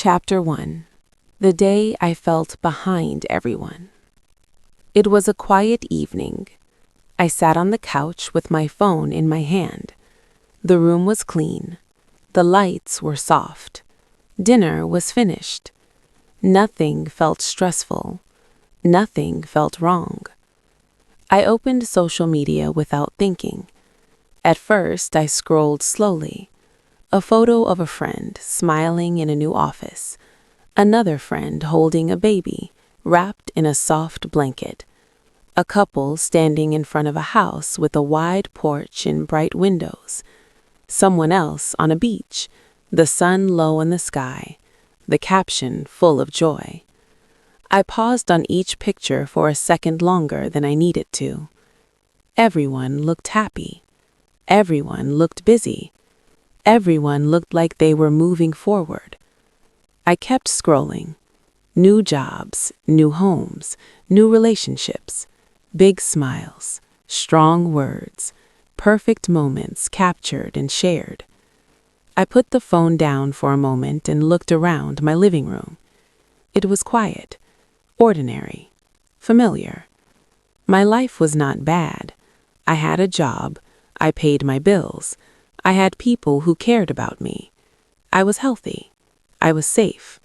Chapter 1. The Day I Felt Behind Everyone. It was a quiet evening. I sat on the couch with my phone in my hand. The room was clean. The lights were soft. Dinner was finished. Nothing felt stressful. Nothing felt wrong. I opened social media without thinking. At first, I scrolled slowly. A photo of a friend smiling in a new office. Another friend holding a baby, wrapped in a soft blanket. A couple standing in front of a house with a wide porch and bright windows. Someone else on a beach, the sun low in the sky, the caption full of joy. I paused on each picture for a second longer than I needed to. Everyone looked happy. Everyone looked busy. Everyone looked like they were moving forward. I kept scrolling. New jobs, new homes, new relationships, big smiles, strong words, perfect moments captured and shared. I put the phone down for a moment and looked around my living room. It was quiet, ordinary, familiar. My life was not bad. I had a job. I paid my bills. I had people who cared about me. I was healthy. I was safe.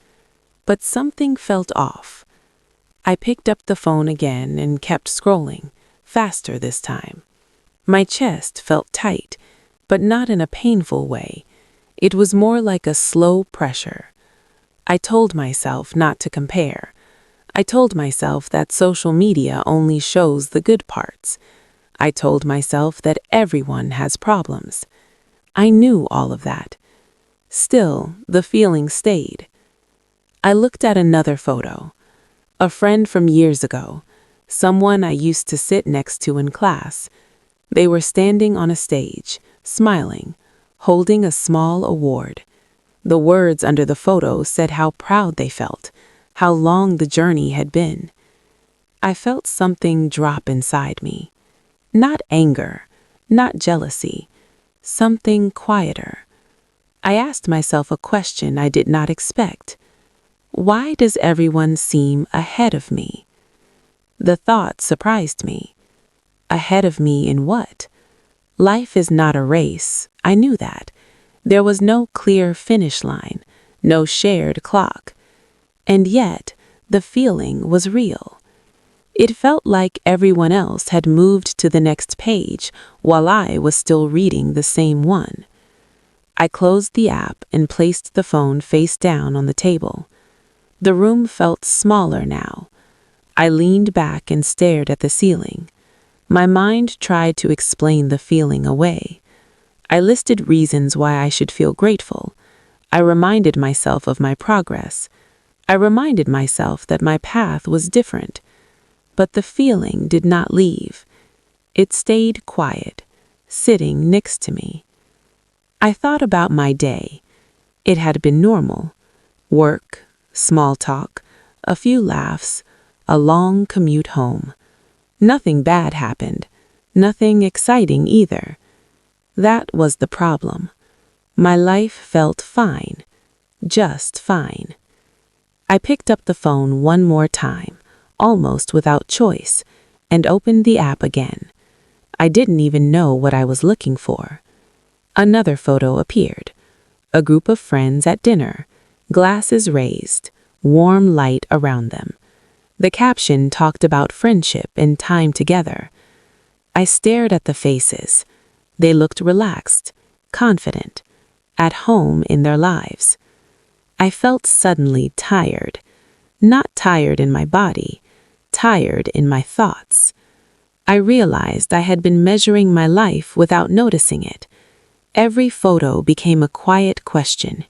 But something felt off. I picked up the phone again and kept scrolling, faster this time. My chest felt tight, but not in a painful way. It was more like a slow pressure. I told myself not to compare. I told myself that social media only shows the good parts. I told myself that everyone has problems. I knew all of that. Still, the feeling stayed. I looked at another photo. A friend from years ago, someone I used to sit next to in class. They were standing on a stage, smiling, holding a small award. The words under the photo said how proud they felt, how long the journey had been. I felt something drop inside me. Not anger, not jealousy, something quieter. I asked myself a question I did not expect. Why does everyone seem ahead of me? The thought surprised me. Ahead of me in what? Life is not a race. I knew that. There was no clear finish line, no shared clock. And yet, the feeling was real. It felt like everyone else had moved to the next page while I was still reading the same one. I closed the app and placed the phone face down on the table. The room felt smaller now. I leaned back and stared at the ceiling. My mind tried to explain the feeling away. I listed reasons why I should feel grateful. I reminded myself of my progress. I reminded myself that my path was different. But the feeling did not leave. It stayed quiet, sitting next to me. I thought about my day. It had been normal. Work, small talk, a few laughs, a long commute home. Nothing bad happened. Nothing exciting either. That was the problem. My life felt fine. Just fine. I picked up the phone one more time, almost without choice, and opened the app again. I didn't even know what I was looking for. Another photo appeared. A group of friends at dinner, glasses raised, warm light around them. The caption talked about friendship and time together. I stared at the faces. They looked relaxed, confident, at home in their lives. I felt suddenly tired. Not tired in my body, tired in my thoughts. I realized I had been measuring my life without noticing it. Every photo became a quiet question.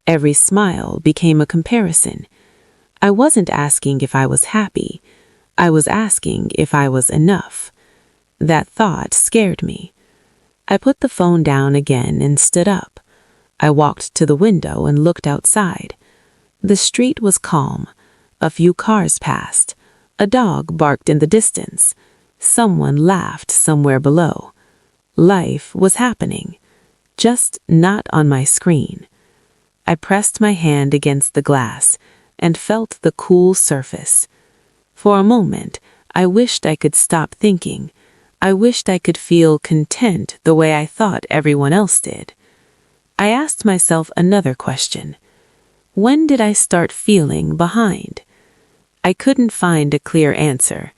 Every smile became a comparison. I wasn't asking if I was happy. I was asking if I was enough. That thought scared me. I put the phone down again and stood up. I walked to the window and looked outside. The street was calm. A few cars passed. A dog barked in the distance. Someone laughed somewhere below. Life was happening, just not on my screen. I pressed my hand against the glass and felt the cool surface. For a moment, I wished I could stop thinking. I wished I could feel content the way I thought everyone else did. I asked myself another question. When did I start feeling behind? I couldn't find a clear answer.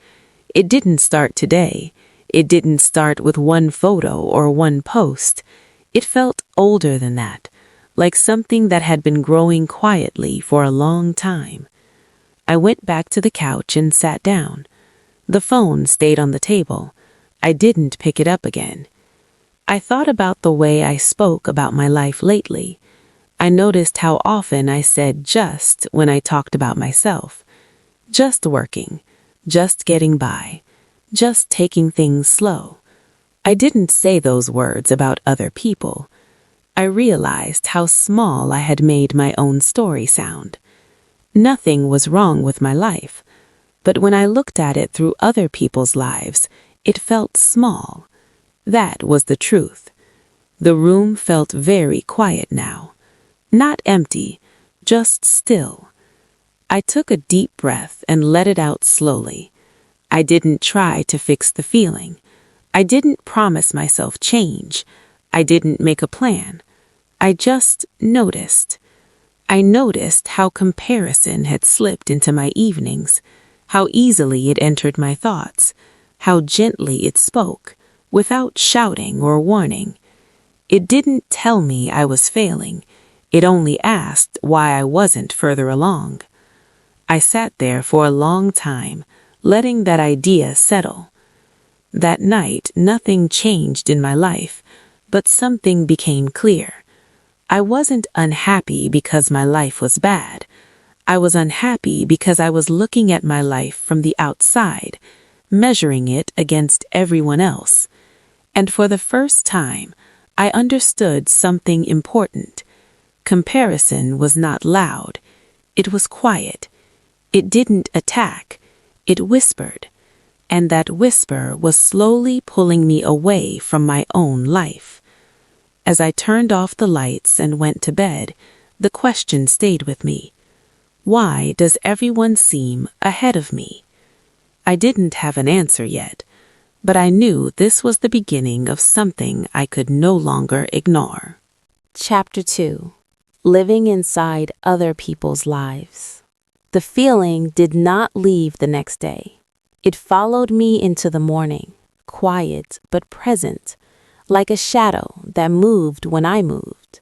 It didn't start today. It didn't start with one photo or one post. It felt older than that, like something that had been growing quietly for a long time. I went back to the couch and sat down. The phone stayed on the table. I didn't pick it up again. I thought about the way I spoke about my life lately. I noticed how often I said just when I talked about myself. Just working, just getting by, just taking things slow. I didn't say those words about other people. I realized how small I had made my own story sound. Nothing was wrong with my life, but when I looked at it through other people's lives, it felt small. That was the truth. The room felt very quiet now. Not empty, just still. I took a deep breath and let it out slowly. I didn't try to fix the feeling. I didn't promise myself change. I didn't make a plan. I just noticed. I noticed how comparison had slipped into my evenings, how easily it entered my thoughts, how gently it spoke, without shouting or warning. It didn't tell me I was failing. It only asked why I wasn't further along. I sat there for a long time, letting that idea settle. That night, nothing changed in my life, but something became clear. I wasn't unhappy because my life was bad. I was unhappy because I was looking at my life from the outside, measuring it against everyone else. And for the first time, I understood something important. Comparison was not loud. It was quiet. It didn't attack. It whispered. And that whisper was slowly pulling me away from my own life. As I turned off the lights and went to bed, the question stayed with me. Why does everyone seem ahead of me? I didn't have an answer yet, but I knew this was the beginning of something I could no longer ignore. Chapter 2. Living inside other people's lives. The feeling did not leave the next day. It followed me into the morning, quiet but present, like a shadow that moved when I moved.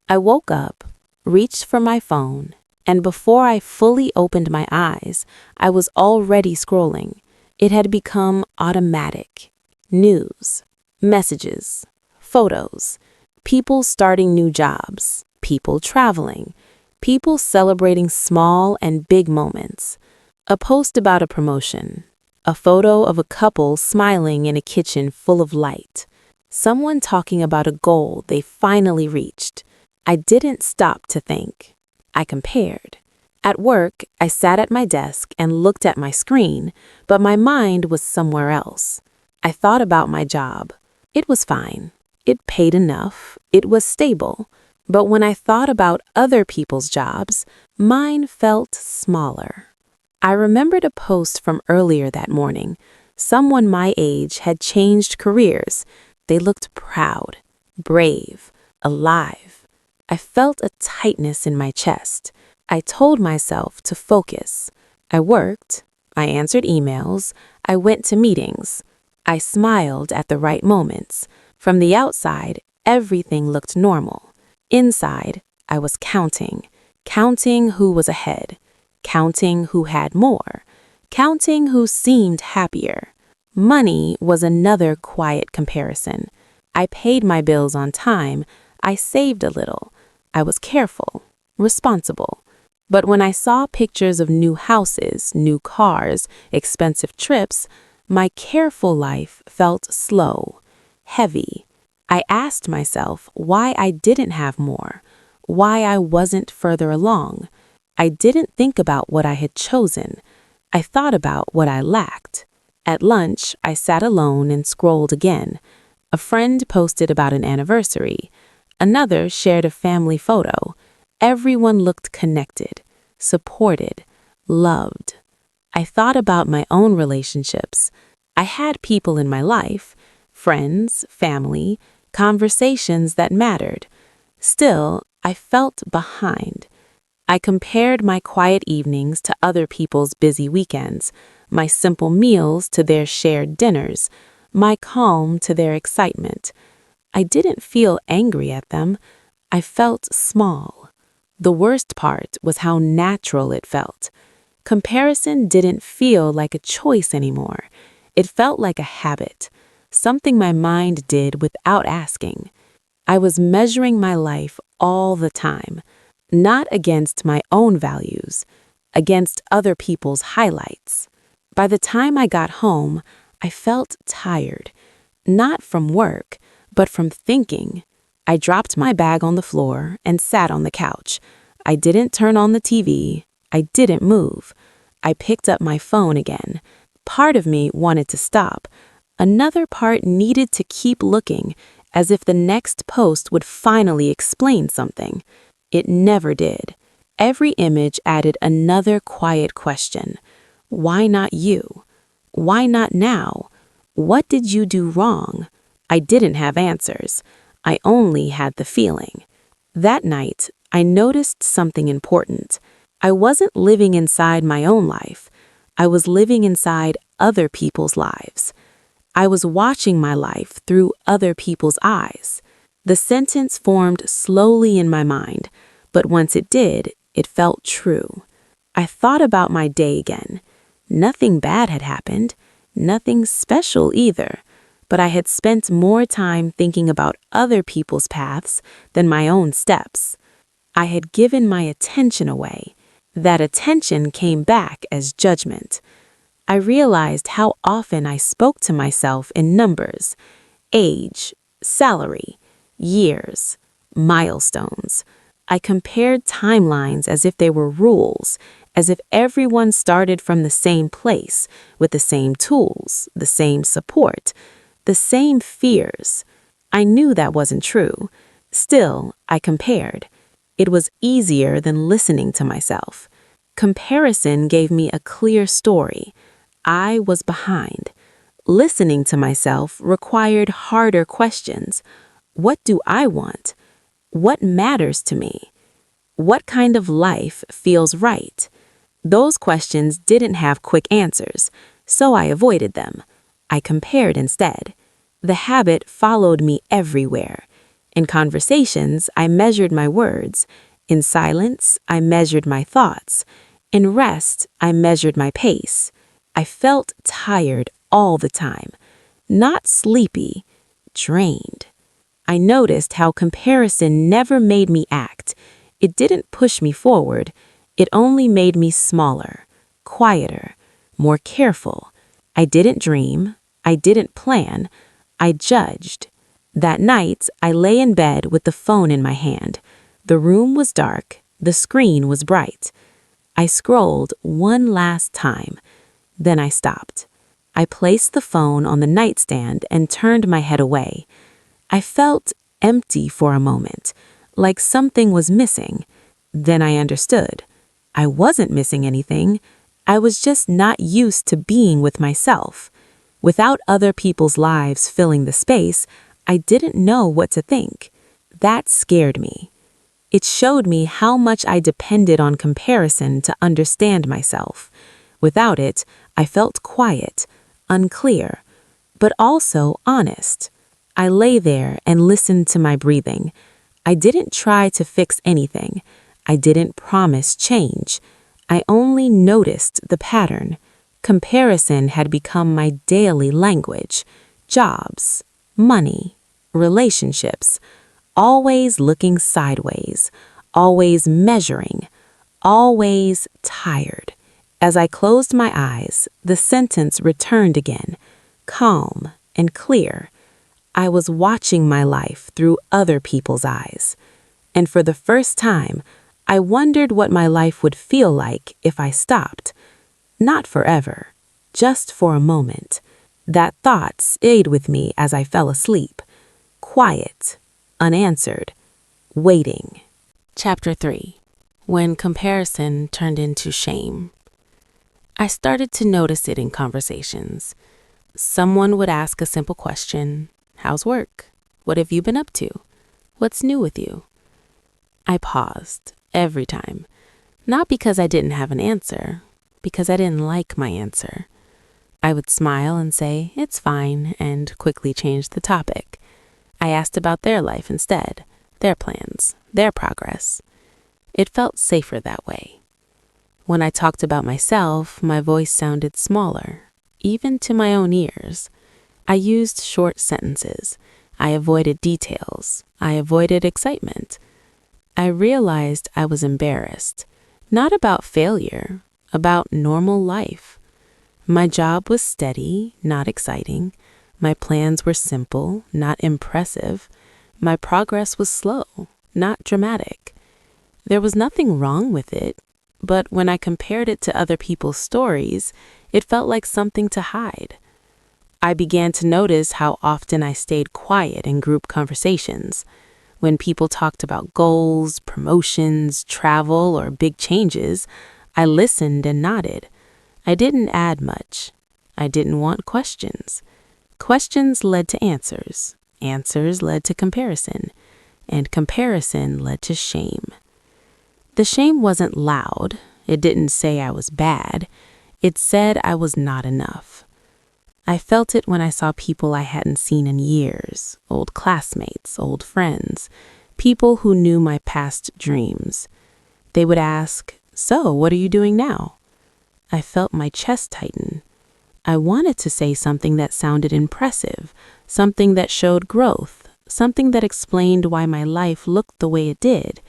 I woke up, reached for my phone, and before I fully opened my eyes, I was already scrolling. It had become automatic. News, messages, photos, people starting new jobs, people traveling, people celebrating small and big moments. A post about a promotion, a photo of a couple smiling in a kitchen full of light, someone talking about a goal they finally reached. I didn't stop to think. I compared. At work, I sat at my desk and looked at my screen, but my mind was somewhere else. I thought about my job. It was fine. It paid enough. It was stable. But when I thought about other people's jobs, mine felt smaller. I remembered a post from earlier that morning. Someone my age had changed careers. They looked proud, brave, alive. I felt a tightness in my chest. I told myself to focus. I worked. I answered emails. I went to meetings. I smiled at the right moments. From the outside, everything looked normal. Inside, I was counting who was ahead, counting who had more, counting who seemed happier. Money was another quiet comparison. I paid my bills on time. I saved a little. I was careful, responsible. But when I saw pictures of new houses, new cars, expensive trips, my careful life felt slow, heavy. I asked myself why I didn't have more, why I wasn't further along. I didn't think about what I had chosen. I thought about what I lacked. At lunch, I sat alone and scrolled again. A friend posted about an anniversary. Another shared a family photo. Everyone looked connected, supported, loved. I thought about my own relationships. I had people in my life, friends, family, conversations that mattered. Still, I felt behind. I compared my quiet evenings to other people's busy weekends, my simple meals to their shared dinners, my calm to their excitement. I didn't feel angry at them. I felt small. The worst part was how natural it felt. Comparison didn't feel like a choice anymore. It felt like a habit, something my mind did without asking. I was measuring my life all the time, not against my own values, against other people's highlights. By the time I got home, I felt tired, not from work, but from thinking. I dropped my bag on the floor and sat on the couch. I didn't turn on the TV. I didn't move. I picked up my phone again. Part of me wanted to stop. Another part needed to keep looking, as if the next post would finally explain something. It never did. Every image added another quiet question. Why not you? Why not now? What did you do wrong? I didn't have answers. I only had the feeling. That night, I noticed something important. I wasn't living inside my own life. I was living inside other people's lives. I was watching my life through other people's eyes. The sentence formed slowly in my mind, but once it did, it felt true. I thought about my day again. Nothing bad had happened, nothing special either, but I had spent more time thinking about other people's paths than my own steps. I had given my attention away. That attention came back as judgment. I realized how often I spoke to myself in numbers, age, salary, years, milestones. I compared timelines as if they were rules, as if everyone started from the same place, with the same tools, the same support, the same fears. I knew that wasn't true. Still, I compared. It was easier than listening to myself. Comparison gave me a clear story. I was behind. Listening to myself required harder questions. What do I want? What matters to me? What kind of life feels right? Those questions didn't have quick answers, so I avoided them. I compared instead. The habit followed me everywhere. In conversations, I measured my words. In silence, I measured my thoughts. In rest, I measured my pace. I felt tired all the time. Not sleepy, drained. I noticed how comparison never made me act. It didn't push me forward. It only made me smaller, quieter, more careful. I didn't dream. I didn't plan. I judged. That night, I lay in bed with the phone in my hand. The room was dark. The screen was bright. I scrolled one last time. Then I stopped. I placed the phone on the nightstand and turned my head away. I felt empty for a moment, like something was missing. Then I understood. I wasn't missing anything. I was just not used to being with myself. Without other people's lives filling the space, I didn't know what to think. That scared me. It showed me how much I depended on comparison to understand myself. Without it, I felt quiet, unclear, but also honest. I lay there and listened to my breathing. I didn't try to fix anything. I didn't promise change. I only noticed the pattern. Comparison had become my daily language. Jobs, money, relationships, always looking sideways, always measuring, always tired. As I closed my eyes, the sentence returned again, calm and clear. I was watching my life through other people's eyes. And for the first time, I wondered what my life would feel like if I stopped. Not forever, just for a moment. That thought stayed with me as I fell asleep. Quiet, unanswered, waiting. Chapter 3. When comparison turned into shame. I started to notice it in conversations. Someone would ask a simple question: how's work? What have you been up to? What's new with you? I paused every time, not because I didn't have an answer, because I didn't like my answer. I would smile and say, "It's fine," and quickly change the topic. I asked about their life instead, their plans, their progress. It felt safer that way. When I talked about myself, my voice sounded smaller, even to my own ears. I used short sentences. I avoided details. I avoided excitement. I realized I was embarrassed, not about failure, about normal life. My job was steady, not exciting. My plans were simple, not impressive. My progress was slow, not dramatic. There was nothing wrong with it, but when I compared it to other people's stories, it felt like something to hide. I began to notice how often I stayed quiet in group conversations. When people talked about goals, promotions, travel, or big changes, I listened and nodded. I didn't add much. I didn't want questions. Questions led to answers. Answers led to comparison. And comparison led to shame. The shame wasn't loud. It didn't say I was bad. It said I was not enough. I felt it when I saw people I hadn't seen in years, old classmates, old friends, people who knew my past dreams. They would ask, "So, what are you doing now?" I felt my chest tighten. I wanted to say something that sounded impressive, something that showed growth, something that explained why my life looked the way it did.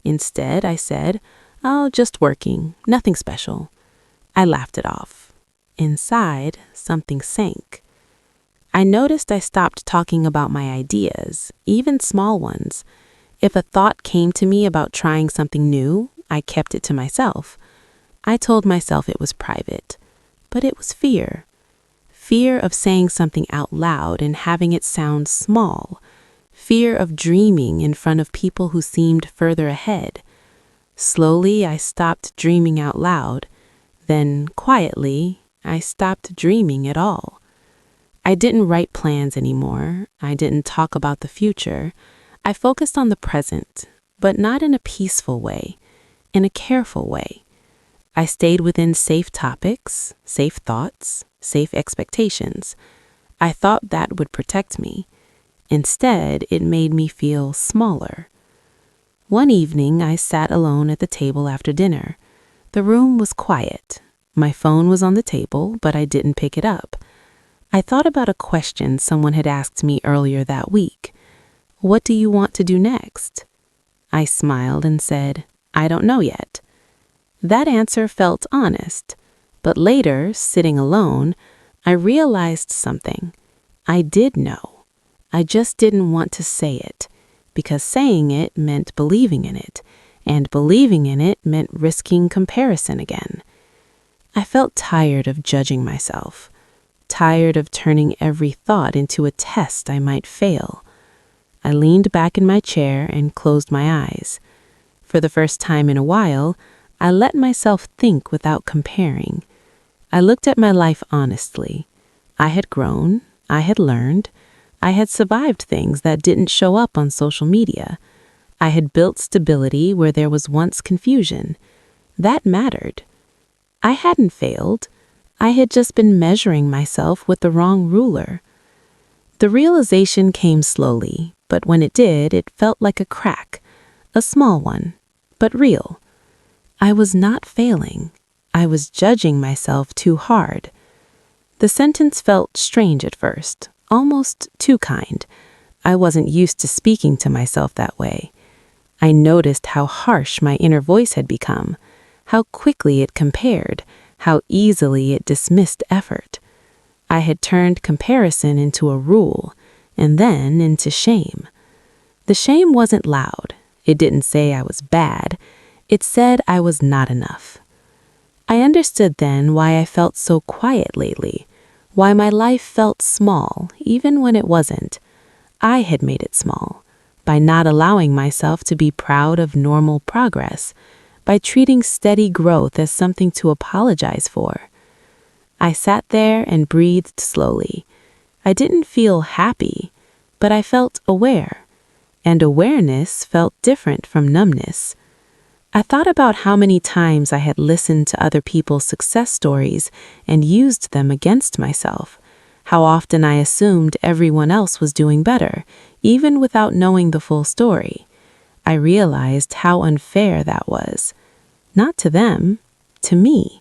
Instead, I said, "Oh, just working, nothing special." I laughed it off. Inside, something sank. I noticed I stopped talking about my ideas, even small ones. If a thought came to me about trying something new, I kept it to myself. I told myself it was private, but it was fear. Fear of saying something out loud and having it sound small. Fear of dreaming in front of people who seemed further ahead. Slowly, I stopped dreaming out loud. Then, quietly, I stopped dreaming at all. I didn't write plans anymore. I didn't talk about the future. I focused on the present, but not in a peaceful way, in a careful way. I stayed within safe topics, safe thoughts, safe expectations. I thought that would protect me. Instead, it made me feel smaller. One evening, I sat alone at the table after dinner. The room was quiet. My phone was on the table, but I didn't pick it up. I thought about a question someone had asked me earlier that week. "What do you want to do next?" I smiled and said, "I don't know yet." That answer felt honest, but later, sitting alone, I realized something. I did know. I just didn't want to say it, because saying it meant believing in it, and believing in it meant risking comparison again. I felt tired of judging myself, tired of turning every thought into a test I might fail. I leaned back in my chair and closed my eyes. For the first time in a while, I let myself think without comparing. I looked at my life honestly. I had grown, I had learned, I had survived things that didn't show up on social media. I had built stability where there was once confusion. That mattered. I hadn't failed. I had just been measuring myself with the wrong ruler. The realization came slowly, but when it did, it felt like a crack, a small one, but real. I was not failing. I was judging myself too hard. The sentence felt strange at first, almost too kind. I wasn't used to speaking to myself that way. I noticed how harsh my inner voice had become, how quickly it compared, how easily it dismissed effort. I had turned comparison into a rule, and then into shame. The shame wasn't loud. It didn't say I was bad. It said I was not enough. I understood then why I felt so quiet lately, why my life felt small, even when it wasn't. I had made it small. by not allowing myself to be proud of normal progress, by treating steady growth as something to apologize for. I sat there and breathed slowly. I didn't feel happy, but I felt aware, and awareness felt different from numbness. I thought about how many times I had listened to other people's success stories and used them against myself, how often I assumed everyone else was doing better, even without knowing the full story. I realized how unfair that was. Not to them, to me.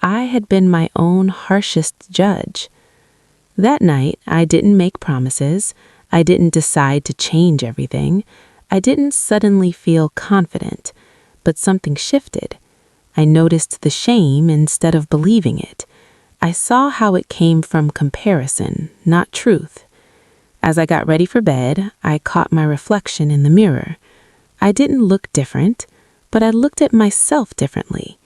I had been my own harshest judge. That night, I didn't make promises. I didn't decide to change everything. I didn't suddenly feel confident, but something shifted. I noticed the shame instead of believing it. I saw how it came from comparison, not truth. As I got ready for bed, I caught my reflection in the mirror. I didn't look different, but I looked at myself differently.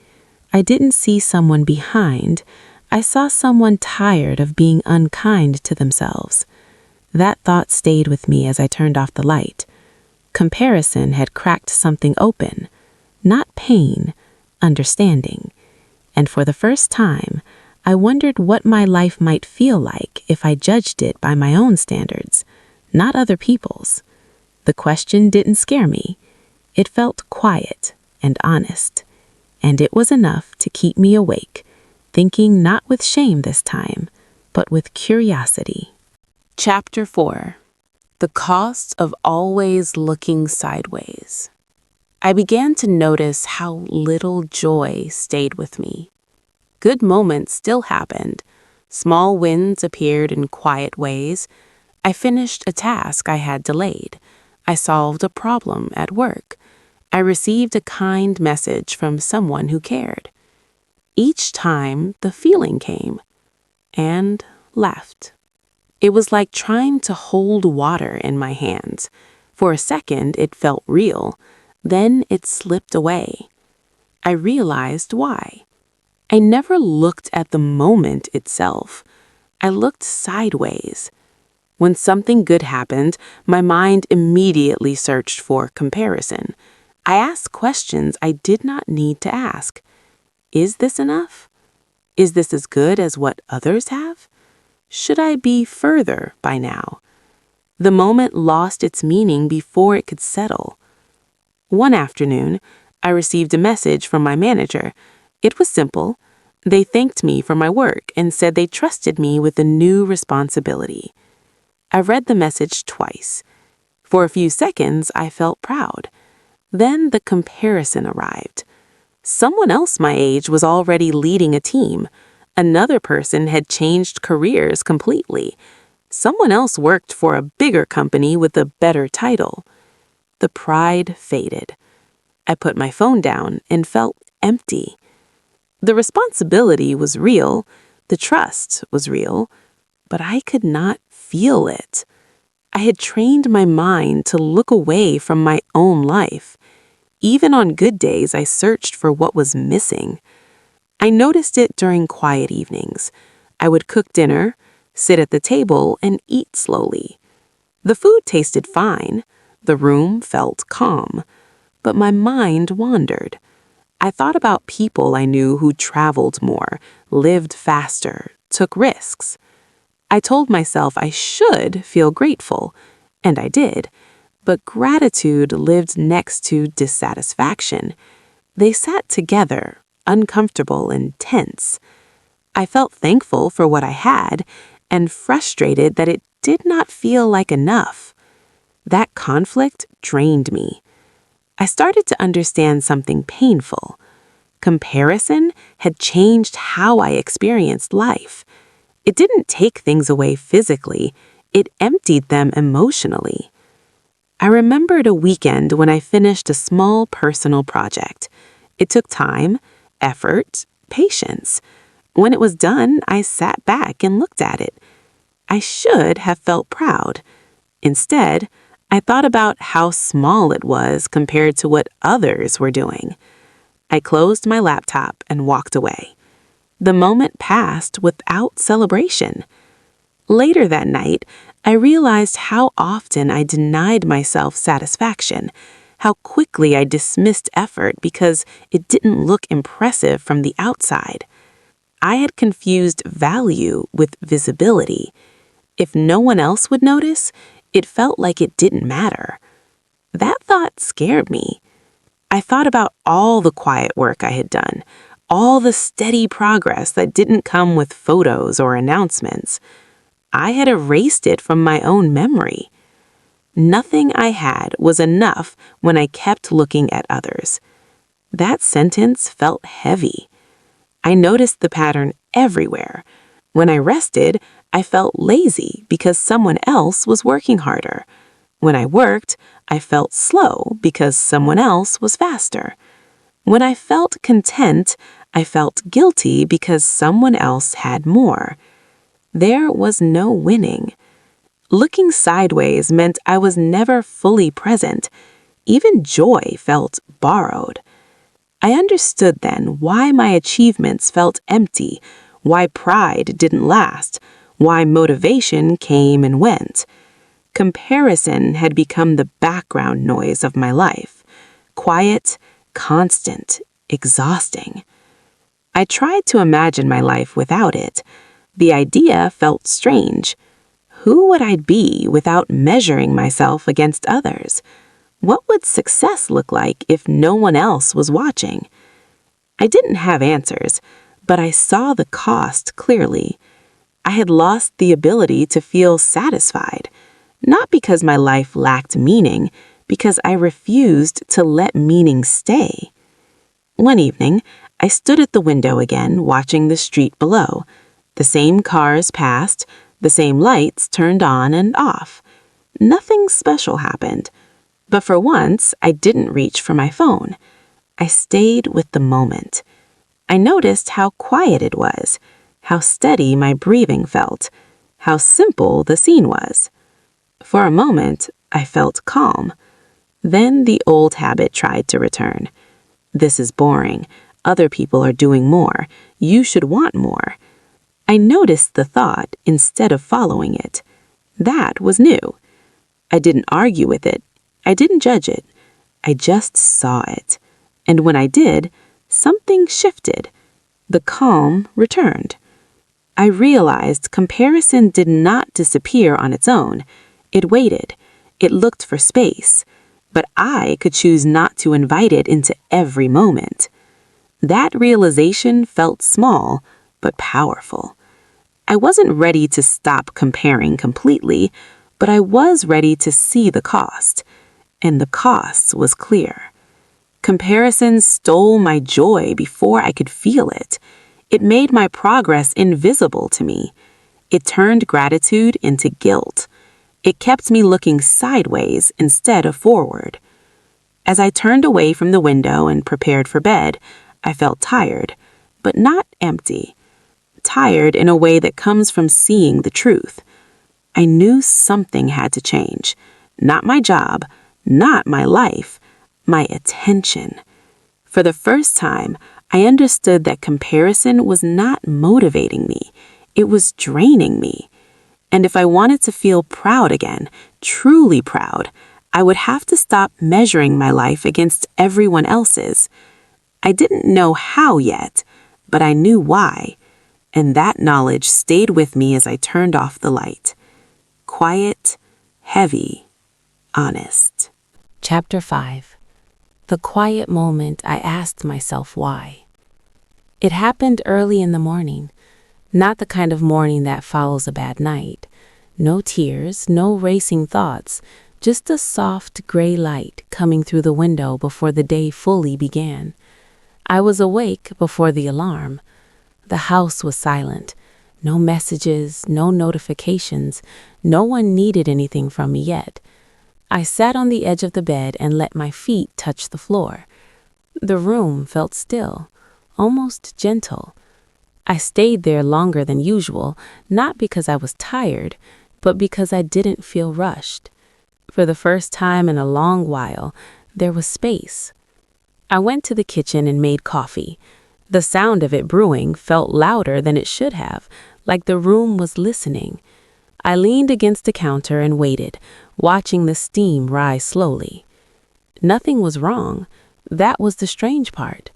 I didn't see someone behind. I saw someone tired of being unkind to themselves. That thought stayed with me as I turned off the light. Comparison had cracked something open, not pain, understanding. And for the first time, I wondered what my life might feel like if I judged it by my own standards, not other people's. The question didn't scare me. It felt quiet and honest, and it was enough to keep me awake, thinking not with shame this time, but with curiosity. Chapter 4. The Cost of Always Looking Sideways. I began to notice how little joy stayed with me. Good moments still happened. Small wins appeared in quiet ways. I finished a task I had delayed. I solved a problem at work. I received a kind message from someone who cared. Each time, the feeling came and left. It was like trying to hold water in my hands. For a second, it felt real. Then it slipped away. I realized why. I never looked at the moment itself. I looked sideways. When something good happened, my mind immediately searched for comparison. I asked questions I did not need to ask. Is this enough? Is this as good as what others have? Should I be further by now? The moment lost its meaning before it could settle. One afternoon, I received a message from my manager. It was simple. They thanked me for my work and said they trusted me with a new responsibility. I read the message twice. For a few seconds, I felt proud. Then the comparison arrived. Someone else my age was already leading a team. Another person had changed careers completely. Someone else worked for a bigger company with a better title. The pride faded. I put my phone down and felt empty. The responsibility was real, the trust was real, but I could not feel it. I had trained my mind to look away from my own life. Even on good days, I searched for what was missing. I noticed it during quiet evenings. I would cook dinner, sit at the table, and eat slowly. The food tasted fine. The room felt calm. But my mind wandered. I thought about people I knew who traveled more, lived faster, took risks. I told myself I should feel grateful, and I did. But gratitude lived next to dissatisfaction. They sat together, uncomfortable and tense. I felt thankful for what I had and frustrated that it did not feel like enough. That conflict drained me. I started to understand something painful. Comparison had changed how I experienced life. It didn't take things away physically, it emptied them emotionally. I remembered a weekend when I finished a small personal project. It took time, effort, patience. When it was done, I sat back and looked at it. I should have felt proud. Instead, I thought about how small it was compared to what others were doing. I closed my laptop and walked away. The moment passed without celebration. Later that night, I realized how often I denied myself satisfaction, how quickly I dismissed effort because it didn't look impressive from the outside. I had confused value with visibility. If no one else would notice, it felt like it didn't matter. That thought scared me. I thought about all the quiet work I had done, all the steady progress that didn't come with photos or announcements. I had erased it from my own memory. Nothing I had was enough when I kept looking at others. That sentence felt heavy. I noticed the pattern everywhere. When I rested, I felt lazy because someone else was working harder. When I worked, I felt slow because someone else was faster. When I felt content, I felt guilty because someone else had more. There was no winning. Looking sideways meant I was never fully present. Even joy felt borrowed. I understood then why my achievements felt empty, why pride didn't last, why motivation came and went. Comparison had become the background noise of my life. Quiet, constant, exhausting. I tried to imagine my life without it. The idea felt strange. Who would I be without measuring myself against others? What would success look like if no one else was watching? I didn't have answers, but I saw the cost clearly. I had lost the ability to feel satisfied, not because my life lacked meaning, because I refused to let meaning stay. One evening, I stood at the window again, watching the street below. The same cars passed, the same lights turned on and off. Nothing special happened. But for once, I didn't reach for my phone. I stayed with the moment. I noticed how quiet it was, how steady my breathing felt, how simple the scene was. For a moment, I felt calm. Then the old habit tried to return. This is boring. Other people are doing more. You should want more. I noticed the thought instead of following it. That was new. I didn't argue with it. I didn't judge it. I just saw it. And when I did, something shifted. The calm returned. I realized comparison did not disappear on its own. It waited. It looked for space. But I could choose not to invite it into every moment. That realization felt small, but powerful. I wasn't ready to stop comparing completely, but I was ready to see the cost. And the cost was clear. Comparison stole my joy before I could feel it. It made my progress invisible to me. It turned gratitude into guilt. It kept me looking sideways instead of forward. As I turned away from the window and prepared for bed, I felt tired, but not empty. Tired in a way that comes from seeing the truth. I knew something had to change. Not my job, not my life, my attention. For the first time, I understood that comparison was not motivating me. It was draining me. And if I wanted to feel proud again, truly proud, I would have to stop measuring my life against everyone else's. I didn't know how yet, but I knew why. And that knowledge stayed with me as I turned off the light. Quiet, heavy, honest. Chapter 5. The quiet moment I asked myself why. It happened early in the morning, not the kind of morning that follows a bad night. No tears, no racing thoughts, just a soft gray light coming through the window before the day fully began. I was awake before the alarm. The house was silent. No messages, no notifications. No one needed anything from me yet. I sat on the edge of the bed and let my feet touch the floor. The room felt still, almost gentle. I stayed there longer than usual, not because I was tired, but because I didn't feel rushed. For the first time in a long while, there was space. I went to the kitchen and made coffee. The sound of it brewing felt louder than it should have, like the room was listening. I leaned against the counter and waited, watching the steam rise slowly. Nothing was wrong. That was the strange part.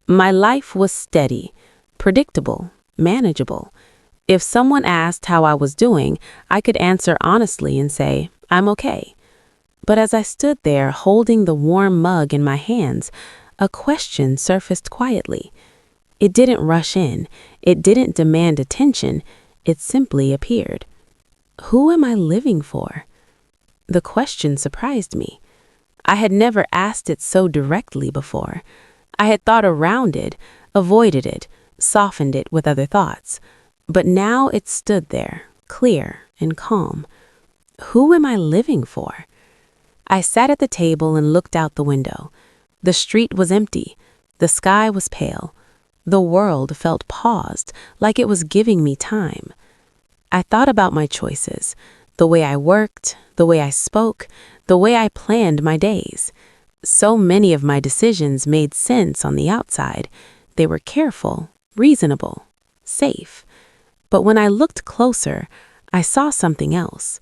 My life was steady, predictable, manageable. If someone asked how I was doing, I could answer honestly and say, "I'm okay." But as I stood there holding the warm mug in my hands, a question surfaced quietly. It didn't rush in. It didn't demand attention. It simply appeared. Who am I living for? The question surprised me. I had never asked it so directly before. I had thought around it, avoided it, softened it with other thoughts. But now it stood there, clear and calm. Who am I living for? I sat at the table and looked out the window. The street was empty. The sky was pale. The world felt paused, like it was giving me time. I thought about my choices, the way I worked, the way I spoke, the way I planned my days. So many of my decisions made sense on the outside. They were careful, reasonable, safe. But when I looked closer, I saw something else.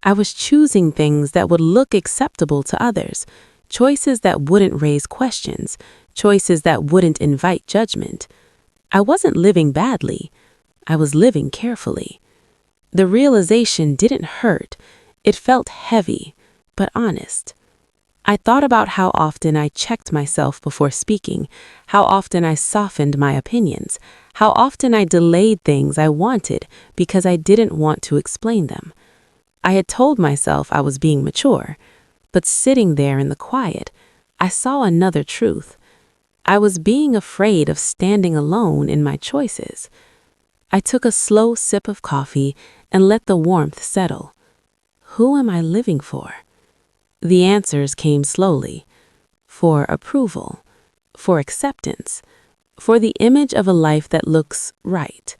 I was choosing things that would look acceptable to others, choices that wouldn't raise questions, choices that wouldn't invite judgment. I wasn't living badly. I was living carefully. The realization didn't hurt. It felt heavy, but honest. I thought about how often I checked myself before speaking, how often I softened my opinions, how often I delayed things I wanted because I didn't want to explain them. I had told myself I was being mature, but sitting there in the quiet, I saw another truth. I was being afraid of standing alone in my choices. I took a slow sip of coffee and let the warmth settle. Who am I living for? The answers came slowly. For approval, for acceptance, for the image of a life that looks right.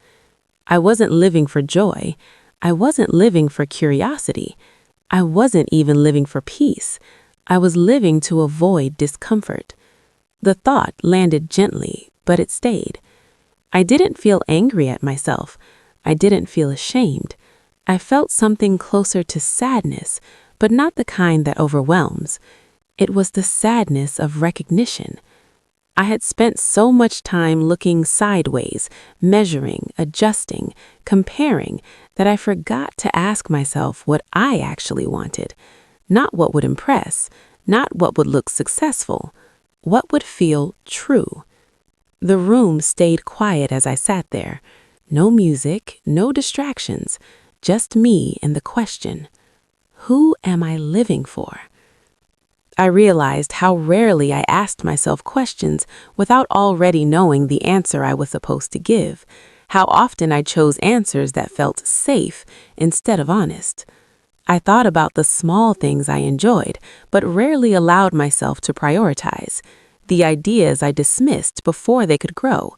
I wasn't living for joy. I wasn't living for curiosity. I wasn't even living for peace. I was living to avoid discomfort. The thought landed gently, but it stayed. I didn't feel angry at myself. I didn't feel ashamed. I felt something closer to sadness, but not the kind that overwhelms. It was the sadness of recognition. I had spent so much time looking sideways, measuring, adjusting, comparing, that I forgot to ask myself what I actually wanted. Not what would impress, not what would look successful, what would feel true. The room stayed quiet as I sat there. No music, no distractions, just me and the question. Who am I living for? I realized how rarely I asked myself questions without already knowing the answer I was supposed to give, how often I chose answers that felt safe instead of honest. I thought about the small things I enjoyed, but rarely allowed myself to prioritize, the ideas I dismissed before they could grow,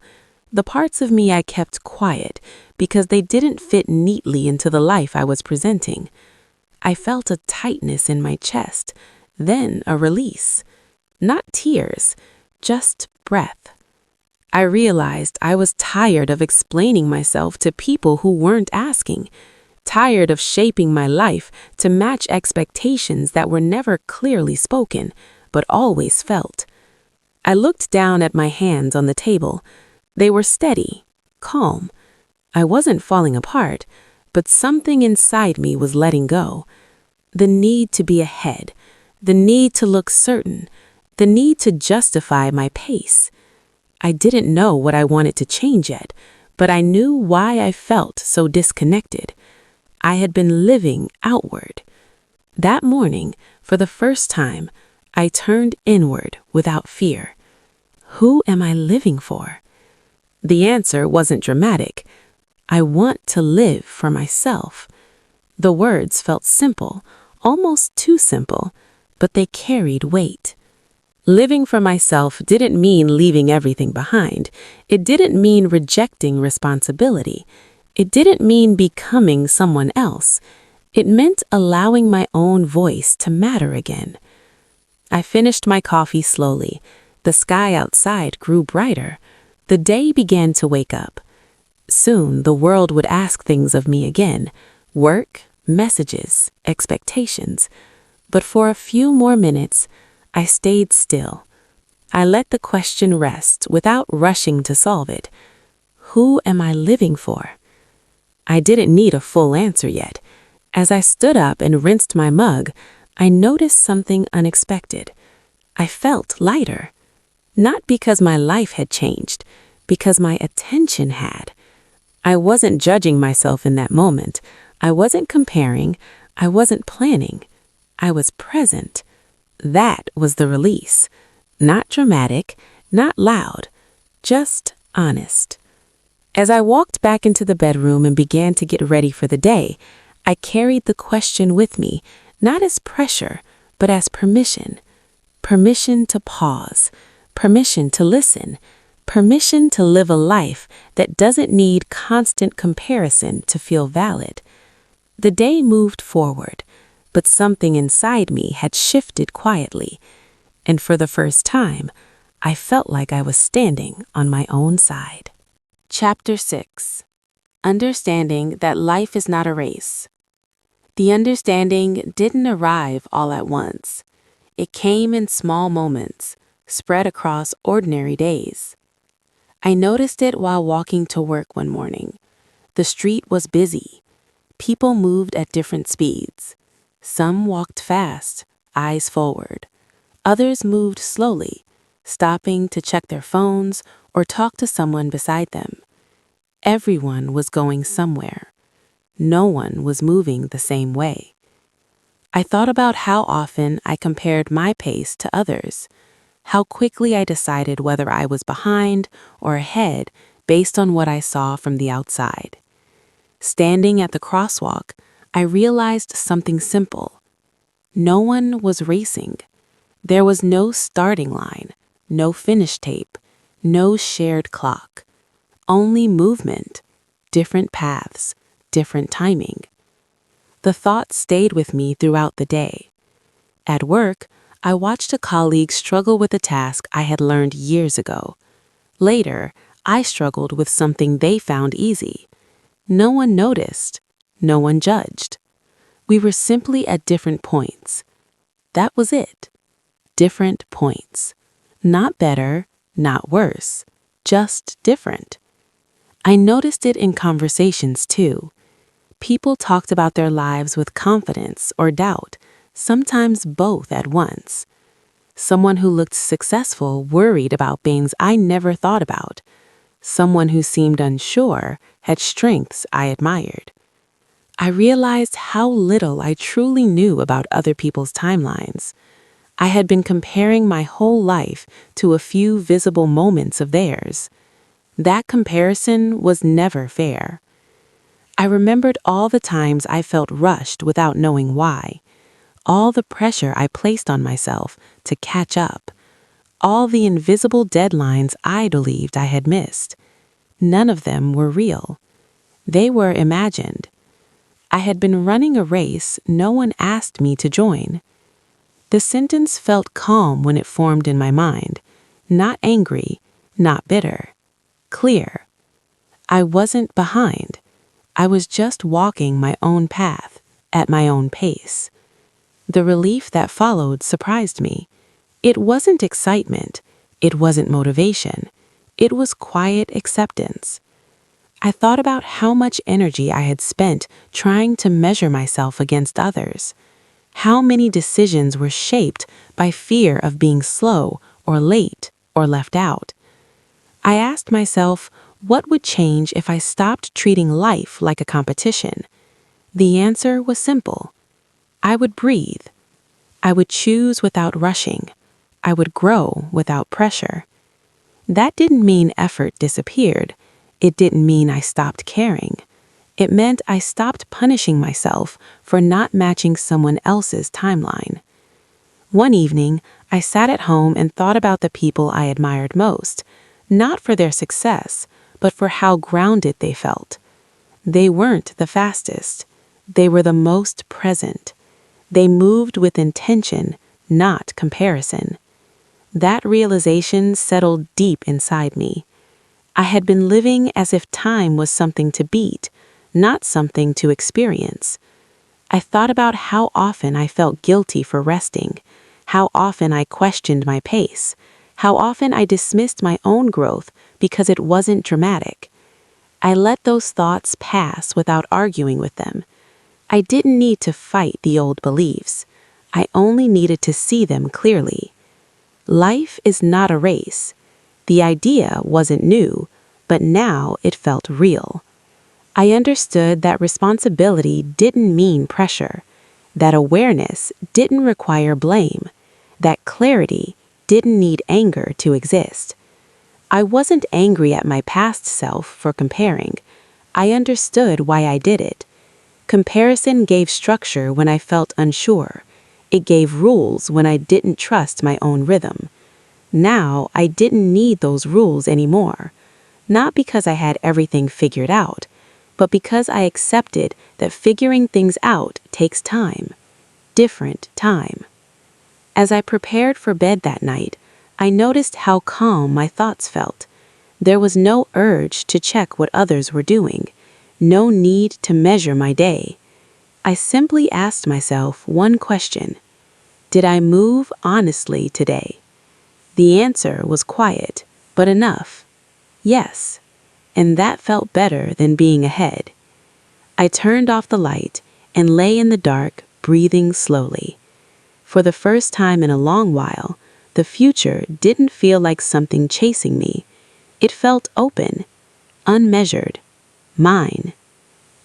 the parts of me I kept quiet because they didn't fit neatly into the life I was presenting. I felt a tightness in my chest, then a release. Not tears, just breath. I realized I was tired of explaining myself to people who weren't asking, tired of shaping my life to match expectations that were never clearly spoken, but always felt. I looked down at my hands on the table. They were steady, calm. I wasn't falling apart, but something inside me was letting go. The need to be ahead, the need to look certain, the need to justify my pace. I didn't know what I wanted to change yet, but I knew why I felt so disconnected. I had been living outward. That morning, for the first time, I turned inward without fear. Who am I living for? The answer wasn't dramatic. I want to live for myself. The words felt simple, almost too simple, but they carried weight. Living for myself didn't mean leaving everything behind. It didn't mean rejecting responsibility. It didn't mean becoming someone else. It meant allowing my own voice to matter again. I finished my coffee slowly. The sky outside grew brighter. The day began to wake up. Soon the world would ask things of me again. Work, messages, expectations. But for a few more minutes, I stayed still. I let the question rest without rushing to solve it. Who am I living for? I didn't need a full answer yet. As I stood up and rinsed my mug, I noticed something unexpected. I felt lighter. Not because my life had changed, because my attention had. I wasn't judging myself in that moment. I wasn't comparing. I wasn't planning. I was present. That was the release. Not dramatic, not loud, just honest. As I walked back into the bedroom and began to get ready for the day, I carried the question with me, not as pressure, but as permission. Permission to pause, permission to listen, permission to live a life that doesn't need constant comparison to feel valid. The day moved forward, but something inside me had shifted quietly, and for the first time, I felt like I was standing on my own side. Chapter 6. Understanding that life is not a race. The understanding didn't arrive all at once. It came in small moments, spread across ordinary days. I noticed it while walking to work one morning. The street was busy. People moved at different speeds. Some walked fast, eyes forward. Others moved slowly, stopping to check their phones or talk to someone beside them. Everyone was going somewhere. No one was moving the same way. I thought about how often I compared my pace to others, how quickly I decided whether I was behind or ahead based on what I saw from the outside. Standing at the crosswalk, I realized something simple. No one was racing. There was no starting line, no finish tape, no shared clock. Only movement, different paths, different timing. The thought stayed with me throughout the day. At work, I watched a colleague struggle with a task I had learned years ago. Later, I struggled with something they found easy. No one noticed. No one judged. We were simply at different points. That was it. Different points. Not better, not worse, just different. I noticed it in conversations too. People talked about their lives with confidence or doubt, sometimes both at once. Someone who looked successful worried about things I never thought about. Someone who seemed unsure had strengths I admired. I realized how little I truly knew about other people's timelines. I had been comparing my whole life to a few visible moments of theirs. That comparison was never fair. I remembered all the times I felt rushed without knowing why, all the pressure I placed on myself to catch up, all the invisible deadlines I believed I had missed. None of them were real. They were imagined. I had been running a race no one asked me to join. The sentence felt calm when it formed in my mind, not angry, not bitter, clear. I wasn't behind. I was just walking my own path, at my own pace. The relief that followed surprised me. It wasn't excitement. It wasn't motivation. It was quiet acceptance. I thought about how much energy I had spent trying to measure myself against others. How many decisions were shaped by fear of being slow or late or left out. I asked myself, what would change if I stopped treating life like a competition? The answer was simple. I would breathe. I would choose without rushing. I would grow without pressure. That didn't mean effort disappeared. It didn't mean I stopped caring. It meant I stopped punishing myself for not matching someone else's timeline. One evening, I sat at home and thought about the people I admired most, not for their success, but for how grounded they felt. They weren't the fastest. They were the most present. They moved with intention, not comparison. That realization settled deep inside me. I had been living as if time was something to beat, not something to experience. I thought about how often I felt guilty for resting, how often I questioned my pace, how often I dismissed my own growth because it wasn't dramatic. I let those thoughts pass without arguing with them. I didn't need to fight the old beliefs. I only needed to see them clearly. Life is not a race. The idea wasn't new, but now it felt real. I understood that responsibility didn't mean pressure, that awareness didn't require blame, that clarity didn't need anger to exist. I wasn't angry at my past self for comparing. I understood why I did it. Comparison gave structure when I felt unsure. It gave rules when I didn't trust my own rhythm. Now I didn't need those rules anymore, not because I had everything figured out, but because I accepted that figuring things out takes time, different time. As I prepared for bed that night, I noticed how calm my thoughts felt. There was no urge to check what others were doing, no need to measure my day. I simply asked myself one question: did I move honestly today? The answer was quiet, but enough. Yes. And that felt better than being ahead. I turned off the light and lay in the dark, breathing slowly. For the first time in a long while, the future didn't feel like something chasing me. It felt open, unmeasured, mine.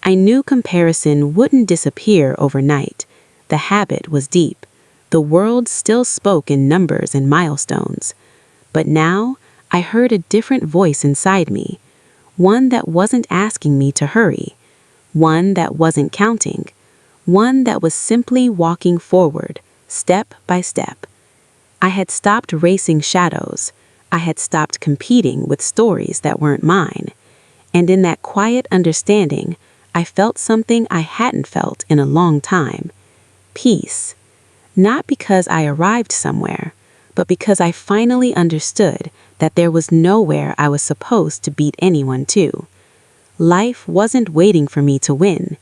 I knew comparison wouldn't disappear overnight. The habit was deep. The world still spoke in numbers and milestones. But now I heard a different voice inside me, one that wasn't asking me to hurry, one that wasn't counting, one that was simply walking forward, step by step. I had stopped racing shadows. I had stopped competing with stories that weren't mine. And in that quiet understanding, I felt something I hadn't felt in a long time: peace. Not because I arrived somewhere, but because I finally understood that there was nowhere I was supposed to beat anyone to. Life wasn't waiting for me to win.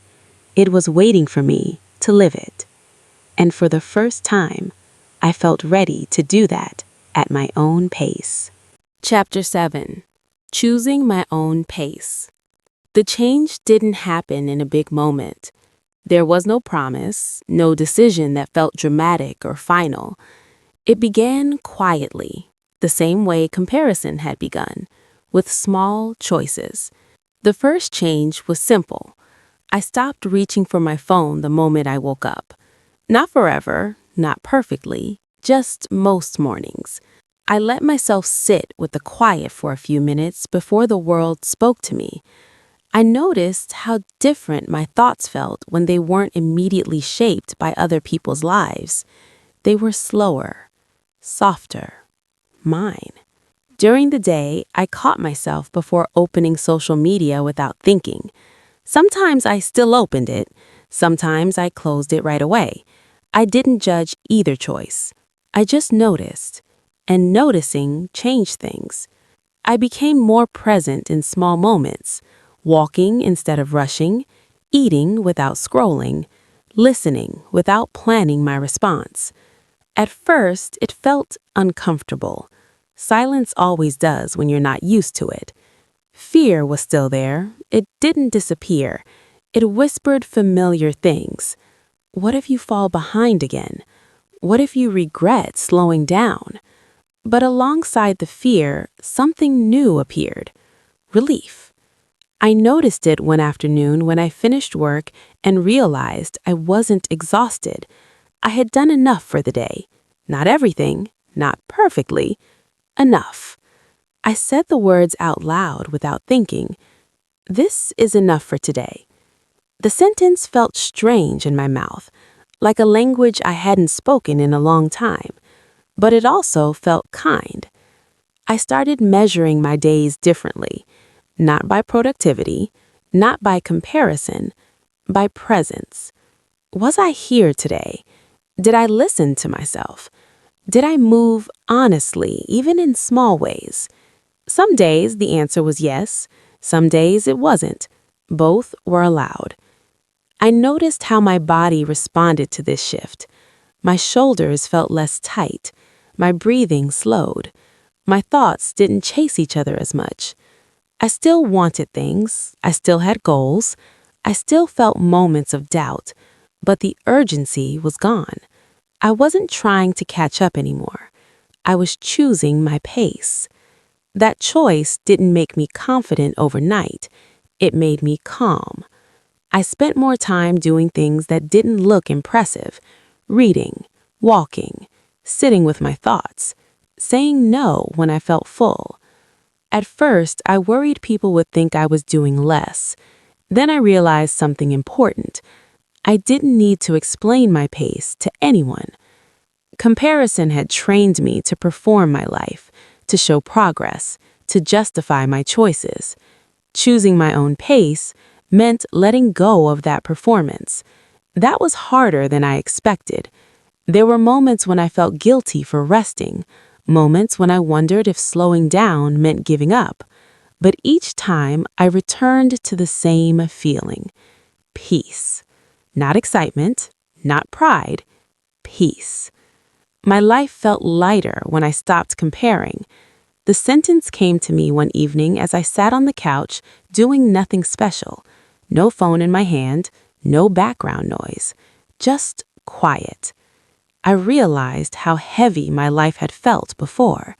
It was waiting for me to live it. And for the first time, I felt ready to do that at my own pace. Chapter 7. Choosing my own pace. The change didn't happen in a big moment. There was no promise, no decision that felt dramatic or final. It began quietly, the same way comparison had begun, with small choices. The first change was simple. I stopped reaching for my phone the moment I woke up. Not forever, not perfectly, just most mornings. I let myself sit with the quiet for a few minutes before the world spoke to me. I noticed how different my thoughts felt when they weren't immediately shaped by other people's lives. They were slower, softer, mine. During the day, I caught myself before opening social media without thinking. Sometimes I still opened it. Sometimes I closed it right away. I didn't judge either choice. I just noticed. And noticing changed things. I became more present in small moments, walking instead of rushing, eating without scrolling, listening without planning my response. At first, it felt uncomfortable. Silence always does when you're not used to it. Fear was still there. It didn't disappear. It whispered familiar things. What if you fall behind again? What if you regret slowing down? But alongside the fear, something new appeared: relief. I noticed it one afternoon when I finished work and realized I wasn't exhausted. I had done enough for the day. Not everything, not perfectly, enough. I said the words out loud without thinking. This is enough for today. The sentence felt strange in my mouth, like a language I hadn't spoken in a long time, but it also felt kind. I started measuring my days differently, not by productivity, not by comparison, by presence. Was I here today? Did I listen to myself? Did I move honestly, even in small ways? Some days the answer was yes, some days it wasn't. Both were allowed. I noticed how my body responded to this shift. My shoulders felt less tight. My breathing slowed. My thoughts didn't chase each other as much. I still wanted things. I still had goals. I still felt moments of doubt, but the urgency was gone. I wasn't trying to catch up anymore. I was choosing my pace. That choice didn't make me confident overnight. It made me calm. I spent more time doing things that didn't look impressive: reading, walking, sitting with my thoughts, saying no when I felt full. At first, I worried people would think I was doing less. Then I realized something important. I didn't need to explain my pace to anyone. Comparison had trained me to perform my life, to show progress, to justify my choices. Choosing my own pace meant letting go of that performance. That was harder than I expected. There were moments when I felt guilty for resting, moments when I wondered if slowing down meant giving up. But each time I returned to the same feeling: peace. Not excitement, not pride, peace. My life felt lighter when I stopped comparing. The sentence came to me one evening as I sat on the couch doing nothing special. No phone in my hand, no background noise, just quiet. I realized how heavy my life had felt before,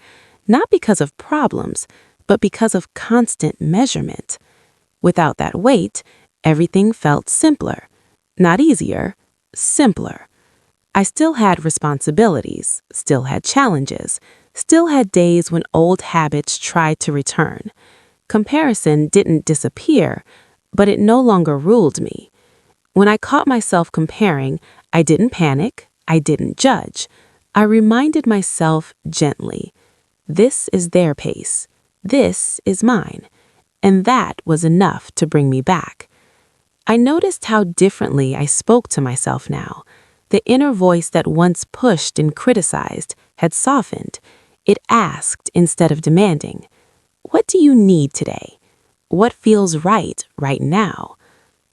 not because of problems, but because of constant measurement. Without that weight, everything felt simpler. Not easier, simpler. I still had responsibilities, still had challenges, still had days when old habits tried to return. Comparison didn't disappear, but it no longer ruled me. When I caught myself comparing, I didn't panic, I didn't judge. I reminded myself gently, this is their pace, this is mine. And that was enough to bring me back. I noticed how differently I spoke to myself now. The inner voice that once pushed and criticized had softened. It asked instead of demanding, what do you need today? What feels right now?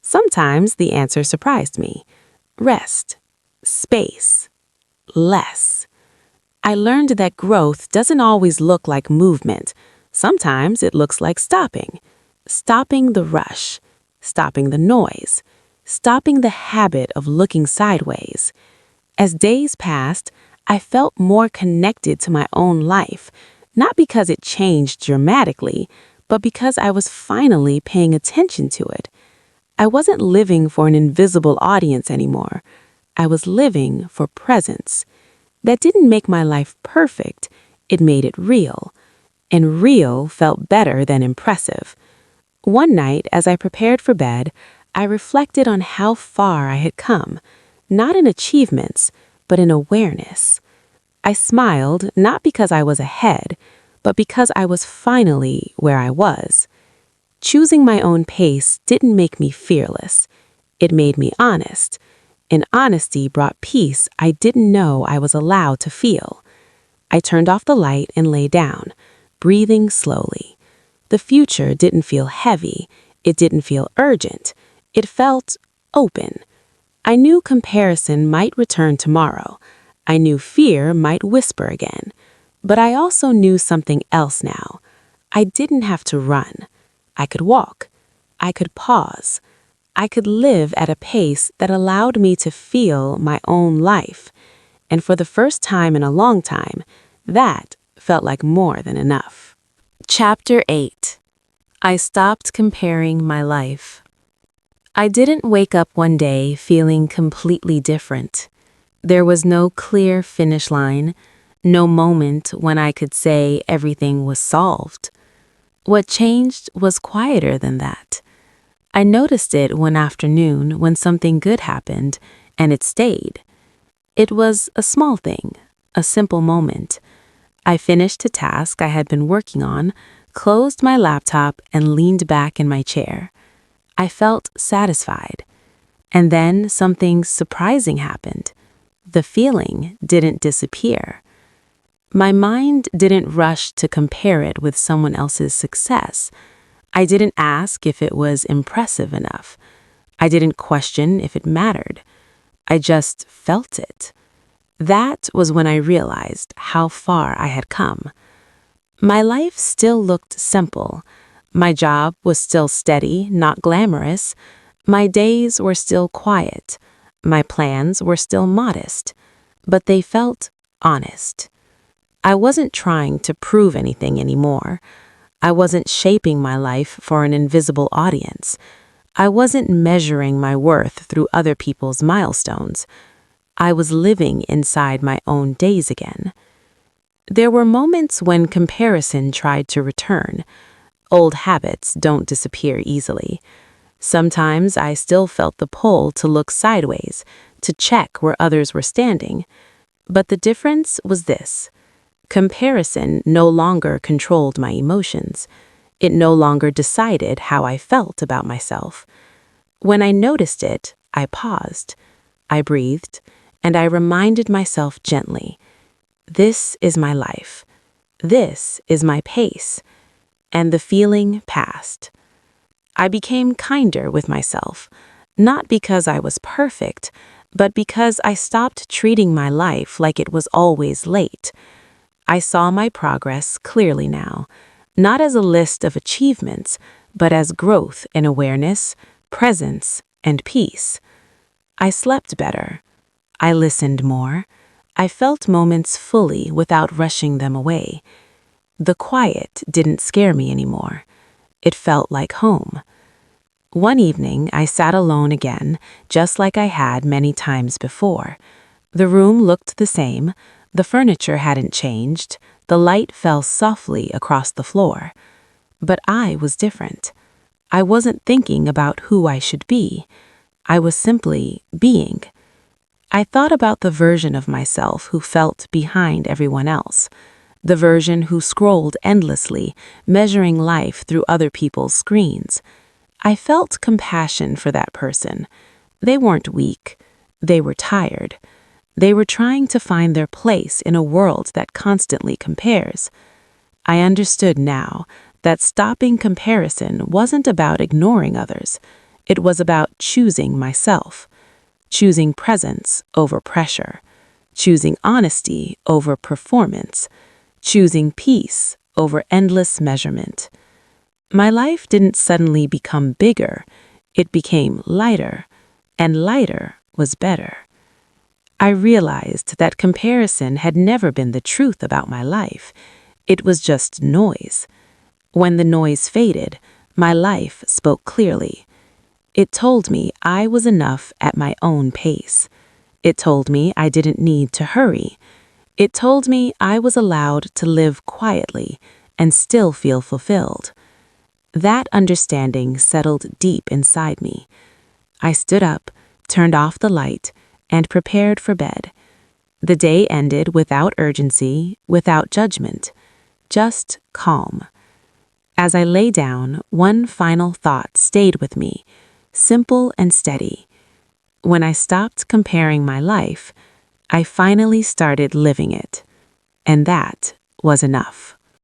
Sometimes the answer surprised me. Rest, space, less. I learned that growth doesn't always look like movement. Sometimes it looks like stopping. Stopping the rush, stopping the noise, stopping the habit of looking sideways. As days passed, I felt more connected to my own life, not because it changed dramatically, but because I was finally paying attention to it. I wasn't living for an invisible audience anymore. I was living for presence. That didn't make my life perfect. It made it real. And real felt better than impressive. One night, as I prepared for bed, I reflected on how far I had come, not in achievements, but in awareness. I smiled, not because I was ahead, but because I was finally where I was. Choosing my own pace didn't make me fearless. It made me honest. And honesty brought peace I didn't know I was allowed to feel. I turned off the light and lay down, breathing slowly. The future didn't feel heavy. It didn't feel urgent. It felt open. I knew comparison might return tomorrow. I knew fear might whisper again. But I also knew something else now. I didn't have to run. I could walk. I could pause. I could live at a pace that allowed me to feel my own life. And for the first time in a long time, that felt like more than enough. Chapter 8. I stopped comparing my life. I didn't wake up one day feeling completely different. There was no clear finish line, no moment when I could say everything was solved. What changed was quieter than that. I noticed it one afternoon when something good happened, and it stayed. It was a small thing, a simple moment. I finished a task I had been working on, closed my laptop, and leaned back in my chair. I felt satisfied. And then something surprising happened. The feeling didn't disappear. My mind didn't rush to compare it with someone else's success. I didn't ask if it was impressive enough. I didn't question if it mattered. I just felt it. That was when I realized how far I had come. My life still looked simple. My job was still steady, not glamorous. My days were still quiet. My plans were still modest. But they felt honest. I wasn't trying to prove anything anymore. I wasn't shaping my life for an invisible audience. I wasn't measuring my worth through other people's milestones. I was living inside my own days again. There were moments when comparison tried to return. Old habits don't disappear easily. Sometimes I still felt the pull to look sideways, to check where others were standing. But the difference was this. Comparison no longer controlled my emotions. It no longer decided how I felt about myself. When I noticed it, I paused. I breathed, and I reminded myself gently, this is my life. This is my pace. And the feeling passed. I became kinder with myself, not because I was perfect, but because I stopped treating my life like it was always late. I saw my progress clearly now, not as a list of achievements, but as growth in awareness, presence, and peace. I slept better. I listened more. I felt moments fully without rushing them away. The quiet didn't scare me anymore. It felt like home. One evening, I sat alone again, just like I had many times before. The room looked the same. The furniture hadn't changed. The light fell softly across the floor. But I was different. I wasn't thinking about who I should be. I was simply being. I thought about the version of myself who felt behind everyone else. The version who scrolled endlessly, measuring life through other people's screens. I felt compassion for that person. They weren't weak. They were tired. They were trying to find their place in a world that constantly compares. I understood now that stopping comparison wasn't about ignoring others. It was about choosing myself. Choosing presence over pressure. Choosing honesty over performance. Choosing peace over endless measurement. My life didn't suddenly become bigger, it became lighter, and lighter was better. I realized that comparison had never been the truth about my life. It was just noise. When the noise faded, my life spoke clearly. It told me I was enough at my own pace. It told me I didn't need to hurry. It told me I was allowed to live quietly and still feel fulfilled. That understanding settled deep inside me. I stood up, turned off the light, and prepared for bed. The day ended without urgency, without judgment, just calm. As I lay down, one final thought stayed with me, simple and steady. When I stopped comparing my life, I finally started living it. And that was enough.